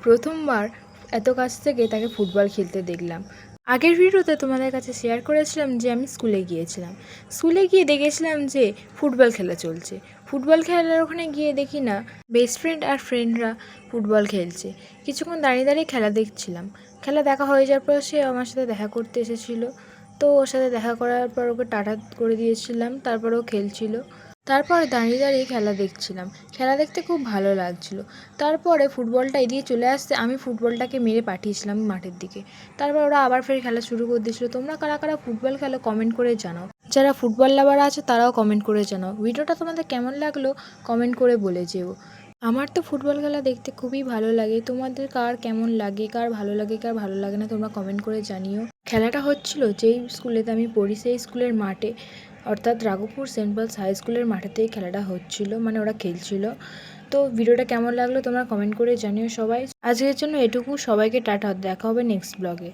প্রথমবার এত কাছ থেকে তাকে ফুটবল খেলতে দেখলাম। আগের ভিডিওতে তোমাদের কাছে শেয়ার করেছিলাম যে আমি স্কুলে গিয়েছিলাম। স্কুলে গিয়ে দেখেছিলাম যে ফুটবল খেলা চলছে। ফুটবল খেলার ওখানে গিয়ে দেখি না বেস্ট ফ্রেন্ড আর ফ্রেন্ডরা ফুটবল খেলছে। কিছুক্ষণ দাঁড়িয়ে দাঁড়িয়ে খেলা দেখছিলাম। খেলা দেখা হয়ে যাওয়ার পর সে আমার সাথে দেখা করতে এসেছিলো। তো ওর সাথে দেখা করার পর ওকে টাটা করে দিয়েছিলাম। তারপর ও খেলছিল। তারপর দাঁড়িয়ে দাঁড়িয়ে খেলা দেখছিলাম। খেলা দেখতে খুব ভালো লাগছিল। তারপরে ফুটবলটা এদিকে চলে আসতে আমি ফুটবলটাকে মেরে পাঠিয়েছিলাম মাঠের দিকে। তারপর ওরা আবার ফের খেলা শুরু করে দিয়েছিল। তোমরা কারা কারা ফুটবল খেলো কমেন্ট করে জানাও। যারা ফুটবল লাভার আছে তারাও কমেন্ট করে জানাও। ভিডিওটা তোমাদের কেমন লাগলো কমেন্ট করে বলে যেও। আমার তো ফুটবল খেলা দেখতে খুবই ভালো লাগে। তোমাদের কার কেমন লাগে, কার ভালো লাগে, কার ভালো লাগে না তোমরা কমেন্ট করে জানিও। খেলাটা হচ্ছিল যেই স্কুলেতে আমি পড়ি সেই স্কুলের মাঠে, অর্থাৎ রাঘবপুর সেন্ট পলস হাই স্কুলের মাঠেতেই খেলাটা হচ্ছিল, মানে ওরা খেলছিল। তো ভিডিওটা কেমন লাগলো তোমরা কমেন্ট করে জানিও সবাই। আজকের জন্য এটুকু, সবাইকে টাটা, দেখা হবে নেক্সট ব্লগে।